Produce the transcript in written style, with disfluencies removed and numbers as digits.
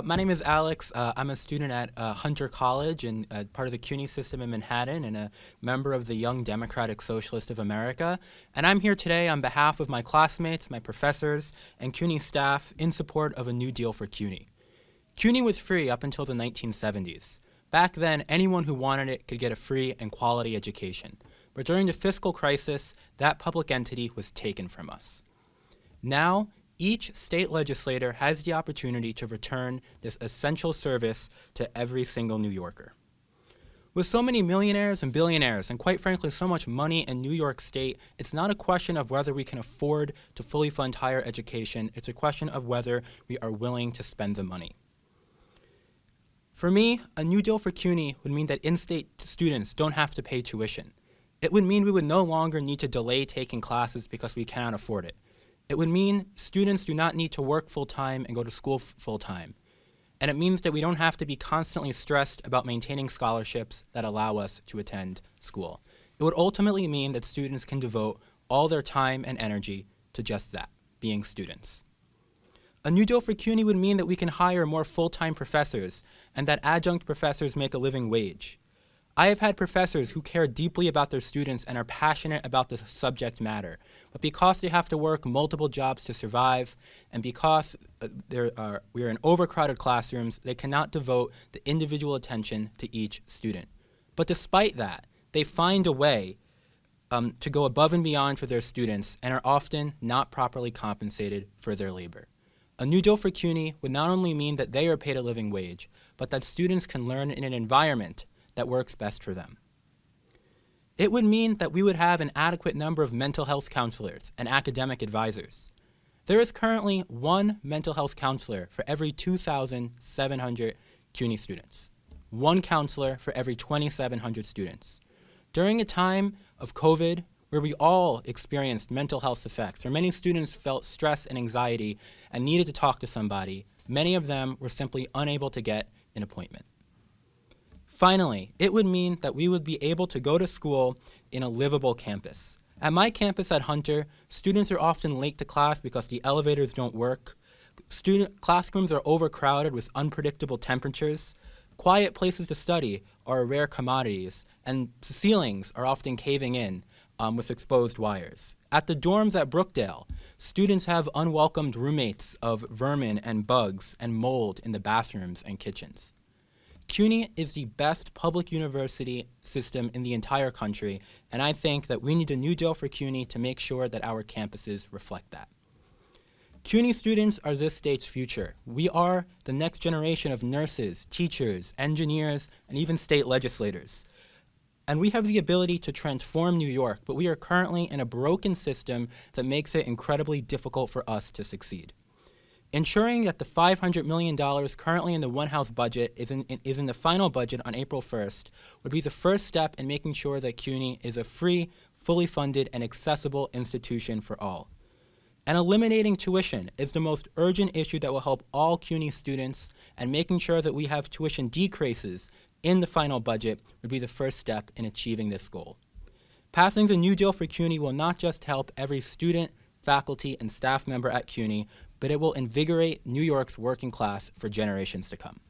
My name is Alex. I'm a student at Hunter College and part of the CUNY system in Manhattan and a member of the Young Democratic Socialist of America. And I'm here today on behalf of my classmates, my professors, and CUNY staff in support of a new deal for CUNY. CUNY was free up until the 1970s. Back then, anyone who wanted it could get a free and quality education. But during the fiscal crisis, that public entity was taken from us. Now, each state legislator has the opportunity to return this essential service to every single New Yorker. With so many millionaires and billionaires, and quite frankly, so much money in New York State, it's not a question of whether we can afford to fully fund higher education. It's a question of whether we are willing to spend the money. For me, a new deal for CUNY would mean that in-state students don't have to pay tuition. It would mean we would no longer need to delay taking classes because we cannot afford it. It would mean students do not need to work full-time and go to school full-time. And it means that we don't have to be constantly stressed about maintaining scholarships that allow us to attend school. It would ultimately mean that students can devote all their time and energy to just that, being students. A new deal for CUNY would mean that we can hire more full-time professors and that adjunct professors make a living wage. I have had professors who care deeply about their students and are passionate about the subject matter, but because they have to work multiple jobs to survive, and because we are in overcrowded classrooms, they cannot devote the individual attention to each student. But despite that, they find a way to go above and beyond for their students and are often not properly compensated for their labor. A new deal for CUNY would not only mean that they are paid a living wage, but that students can learn in an environment that works best for them. It would mean that we would have an adequate number of mental health counselors and academic advisors. There is currently one mental health counselor for every 2,700 CUNY students, one counselor for every 2,700 students. During a time of COVID, where we all experienced mental health effects, where many students felt stress and anxiety and needed to talk to somebody, many of them were simply unable to get an appointment. Finally, it would mean that we would be able to go to school in a livable campus. At my campus at Hunter, students are often late to class because the elevators don't work. Classrooms are overcrowded with unpredictable temperatures. Quiet places to study are rare commodities, and ceilings are often caving in with exposed wires. At the dorms at Brookdale, students have unwelcomed roommates of vermin and bugs and mold in the bathrooms and kitchens. CUNY is the best public university system in the entire country, and I think that we need a new deal for CUNY to make sure that our campuses reflect that. CUNY students are this state's future. We are the next generation of nurses, teachers, engineers, and even state legislators. And we have the ability to transform New York, but we are currently in a broken system that makes it incredibly difficult for us to succeed. Ensuring that the $500 million currently in the one-house budget is in the final budget on April 1st would be the first step in making sure that CUNY is a free, fully funded, and accessible institution for all. And eliminating tuition is the most urgent issue that will help all CUNY students, and making sure that we have tuition decreases in the final budget would be the first step in achieving this goal. Passing the new deal for CUNY will not just help every student, faculty, and staff member at CUNY, but it will invigorate New York's working class for generations to come.